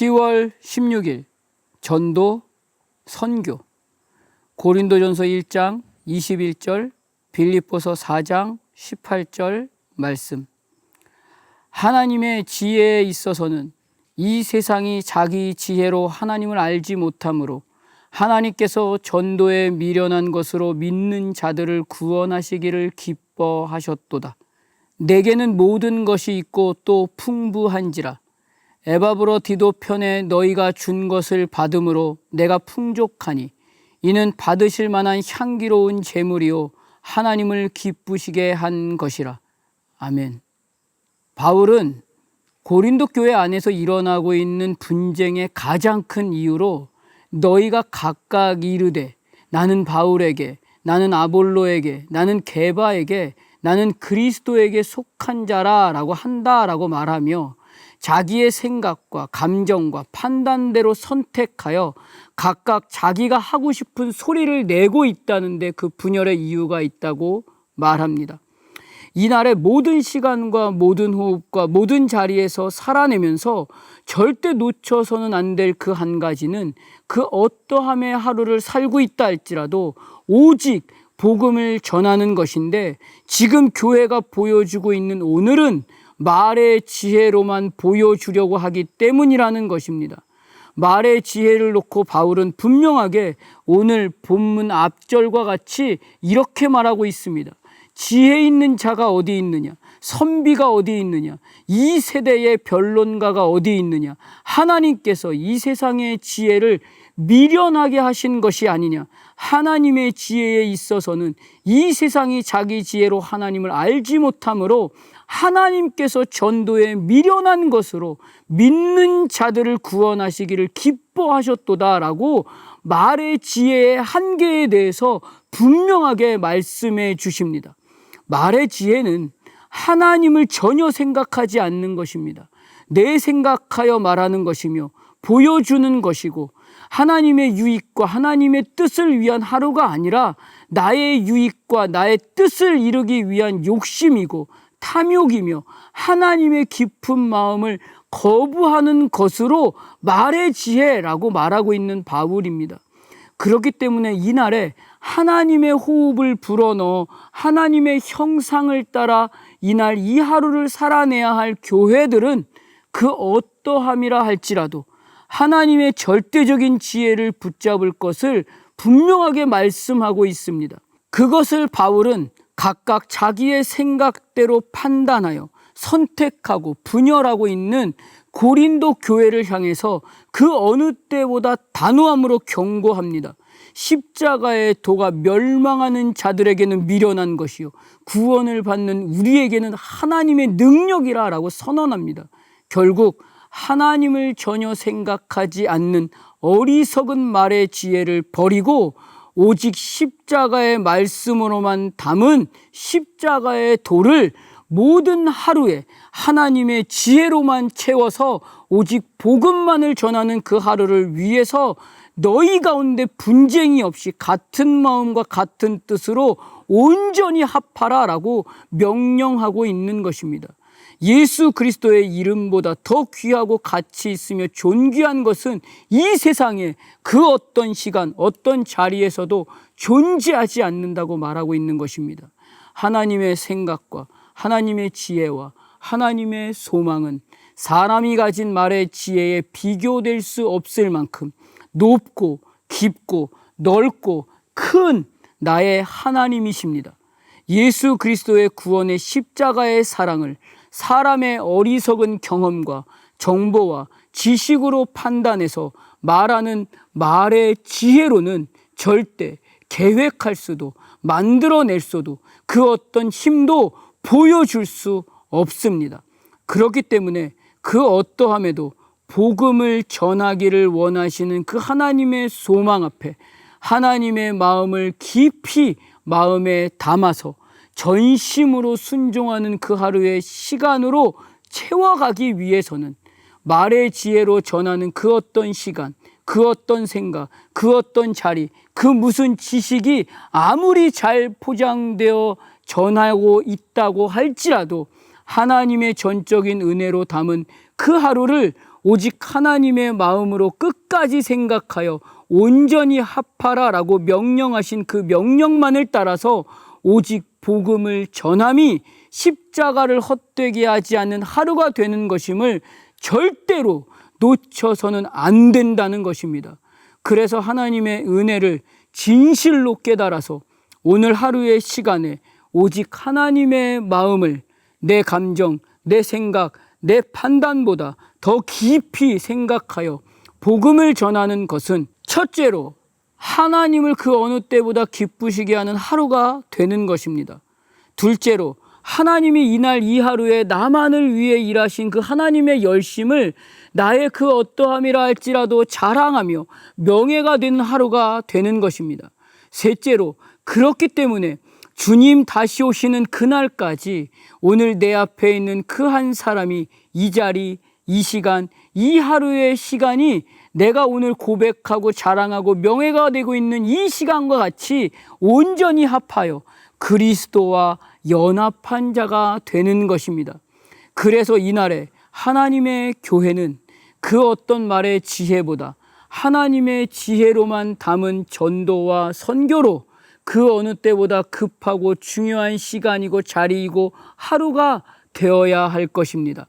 10월 16일 전도 선교 고린도전서 1장 21절 빌립보서 4장 18절 말씀. 하나님의 지혜에 있어서는 이 세상이 자기 지혜로 하나님을 알지 못하므로 하나님께서 전도에 미련한 것으로 믿는 자들을 구원하시기를 기뻐하셨도다. 내게는 모든 것이 있고 또 풍부한지라. 에바브로 디도 편에 너희가 준 것을 받음으로 내가 풍족하니 이는 받으실 만한 향기로운 제물이요 하나님을 기쁘시게 한 것이라. 아멘. 바울은 고린도 교회 안에서 일어나고 있는 분쟁의 가장 큰 이유로 너희가 각각 이르되 나는 바울에게, 나는 아볼로에게, 나는 게바에게, 나는 그리스도에게 속한 자라라고 한다라고 말하며 자기의 생각과 감정과 판단대로 선택하여 각각 자기가 하고 싶은 소리를 내고 있다는데 그 분열의 이유가 있다고 말합니다. 이날의 모든 시간과 모든 호흡과 모든 자리에서 살아내면서 절대 놓쳐서는 안 될 그 한 가지는 그 어떠함의 하루를 살고 있다 할지라도 오직 복음을 전하는 것인데, 지금 교회가 보여주고 있는 오늘은 말의 지혜로만 보여주려고 하기 때문이라는 것입니다. 말의 지혜를 놓고 바울은 분명하게 오늘 본문 앞절과 같이 이렇게 말하고 있습니다. 지혜 있는 자가 어디 있느냐? 선비가 어디 있느냐? 이 세대의 변론가가 어디 있느냐? 하나님께서 이 세상의 지혜를 미련하게 하신 것이 아니냐? 하나님의 지혜에 있어서는 이 세상이 자기 지혜로 하나님을 알지 못하므로 하나님께서 전도에 미련한 것으로 믿는 자들을 구원하시기를 기뻐하셨도다라고 말의 지혜의 한계에 대해서 분명하게 말씀해 주십니다. 말의 지혜는 하나님을 전혀 생각하지 않는 것입니다. 내 생각하여 말하는 것이며 보여주는 것이고, 하나님의 유익과 하나님의 뜻을 위한 하루가 아니라 나의 유익과 나의 뜻을 이루기 위한 욕심이고 탐욕이며 하나님의 깊은 마음을 거부하는 것으로 말의 지혜라고 말하고 있는 바울입니다. 그렇기 때문에 이날에 하나님의 호흡을 불어넣어 하나님의 형상을 따라 이날 이 하루를 살아내야 할 교회들은 그 어떠함이라 할지라도 하나님의 절대적인 지혜를 붙잡을 것을 분명하게 말씀하고 있습니다. 그것을 바울은 각각 자기의 생각대로 판단하여 선택하고 분열하고 있는 고린도 교회를 향해서 그 어느 때보다 단호함으로 경고합니다. 십자가의 도가 멸망하는 자들에게는 미련한 것이요 구원을 받는 우리에게는 하나님의 능력이라 라고 선언합니다. 결국 하나님을 전혀 생각하지 않는 어리석은 말의 지혜를 버리고 오직 십자가의 말씀으로만 담은 십자가의 도를 모든 하루에 하나님의 지혜로만 채워서 오직 복음만을 전하는 그 하루를 위해서 너희 가운데 분쟁이 없이 같은 마음과 같은 뜻으로 온전히 합하라 라고 명령하고 있는 것입니다. 예수 그리스도의 이름보다 더 귀하고 가치 있으며 존귀한 것은 이 세상에 그 어떤 시간, 어떤 자리에서도 존재하지 않는다고 말하고 있는 것입니다. 하나님의 생각과 하나님의 지혜와 하나님의 소망은 사람이 가진 말의 지혜에 비교될 수 없을 만큼 높고 깊고 넓고 큰 나의 하나님이십니다. 예수 그리스도의 구원의 십자가의 사랑을 사람의 어리석은 경험과 정보와 지식으로 판단해서 말하는 말의 지혜로는 절대 계획할 수도 만들어낼 수도 그 어떤 힘도 보여줄 수 없습니다. 그렇기 때문에 그 어떠함에도 복음을 전하기를 원하시는 그 하나님의 소망 앞에 하나님의 마음을 깊이 마음에 담아서 전심으로 순종하는 그 하루의 시간으로 채워가기 위해서는 말의 지혜로 전하는 그 어떤 시간, 그 어떤 생각, 그 어떤 자리, 그 무슨 지식이 아무리 잘 포장되어 전하고 있다고 할지라도 하나님의 전적인 은혜로 담은 그 하루를 오직 하나님의 마음으로 끝까지 생각하여 온전히 합하라라고 명령하신 그 명령만을 따라서 오직 복음을 전함이 십자가를 헛되게 하지 않는 하루가 되는 것임을 절대로 놓쳐서는 안 된다는 것입니다. 그래서 하나님의 은혜를 진실로 깨달아서 오늘 하루의 시간에 오직 하나님의 마음을 내 감정, 내 생각, 내 판단보다 더 깊이 생각하여 복음을 전하는 것은 첫째로 하나님을 그 어느 때보다 기쁘시게 하는 하루가 되는 것입니다. 둘째로 하나님이 이날 이 하루에 나만을 위해 일하신 그 하나님의 열심을 나의 그 어떠함이라 할지라도 자랑하며 명예가 되는 하루가 되는 것입니다. 셋째로 그렇기 때문에 주님 다시 오시는 그날까지 오늘 내 앞에 있는 그 한 사람이 이 자리, 이 시간, 이 하루의 시간이 내가 오늘 고백하고 자랑하고 명예가 되고 있는 이 시간과 같이 온전히 합하여 그리스도와 연합한 자가 되는 것입니다. 그래서 이날에 하나님의 교회는 그 어떤 말의 지혜보다 하나님의 지혜로만 담은 전도와 선교로 그 어느 때보다 급하고 중요한 시간이고 자리이고 하루가 되어야 할 것입니다.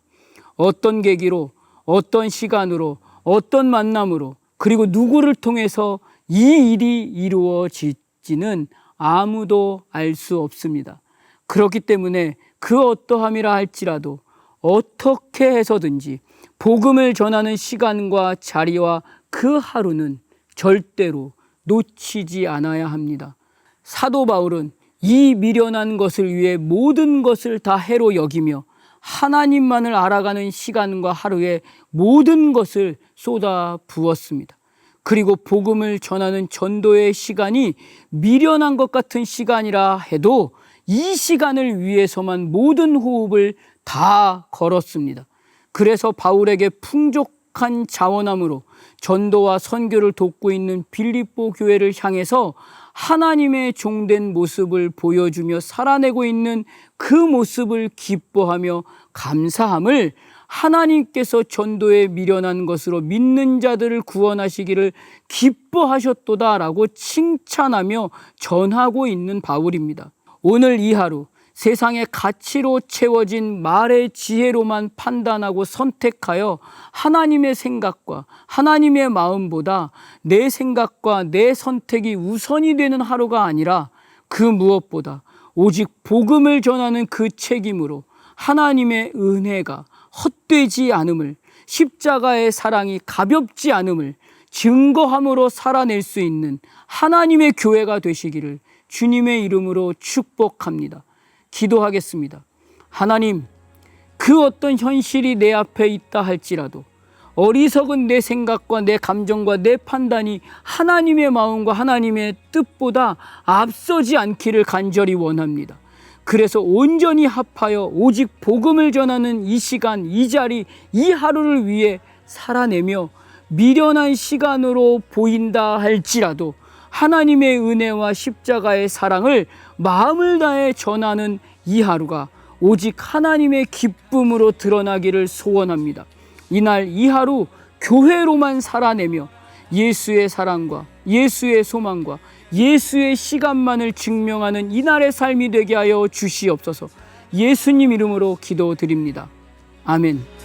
어떤 계기로, 어떤 시간으로, 어떤 만남으로, 그리고 누구를 통해서 이 일이 이루어질지는 아무도 알 수 없습니다. 그렇기 때문에 그 어떠함이라 할지라도 어떻게 해서든지 복음을 전하는 시간과 자리와 그 하루는 절대로 놓치지 않아야 합니다. 사도 바울은 이 미련한 것을 위해 모든 것을 다 해로 여기며 하나님만을 알아가는 시간과 하루에 모든 것을 쏟아 부었습니다. 그리고 복음을 전하는 전도의 시간이 미련한 것 같은 시간이라 해도 이 시간을 위해서만 모든 호흡을 다 걸었습니다. 그래서 바울에게 풍족한 자원함으로 전도와 선교를 돕고 있는 빌립보 교회를 향해서 하나님의 종된 모습을 보여주며 살아내고 있는 그 모습을 기뻐하며 감사함을 하나님께서 전도에 미련한 것으로 믿는 자들을 구원하시기를 기뻐하셨도다라고 칭찬하며 전하고 있는 바울입니다. 오늘 이 하루 세상의 가치로 채워진 말의 지혜로만 판단하고 선택하여 하나님의 생각과 하나님의 마음보다 내 생각과 내 선택이 우선이 되는 하루가 아니라 그 무엇보다 오직 복음을 전하는 그 책임으로 하나님의 은혜가 헛되지 않음을, 십자가의 사랑이 가볍지 않음을 증거함으로 살아낼 수 있는 하나님의 교회가 되시기를 주님의 이름으로 축복합니다. 기도하겠습니다. 하나님, 그 어떤 현실이 내 앞에 있다 할지라도 어리석은 내 생각과 내 감정과 내 판단이 하나님의 마음과 하나님의 뜻보다 앞서지 않기를 간절히 원합니다. 그래서 온전히 합하여 오직 복음을 전하는 이 시간, 이 자리, 이 하루를 위해 살아내며 미련한 시간으로 보인다 할지라도 하나님의 은혜와 십자가의 사랑을 마음을 다해 전하는 이 하루가 오직 하나님의 기쁨으로 드러나기를 소원합니다. 이날 이 하루 교회로만 살아내며 예수의 사랑과 예수의 소망과 예수의 시간만을 증명하는 이날의 삶이 되게 하여 주시옵소서. 예수님 이름으로 기도드립니다. 아멘.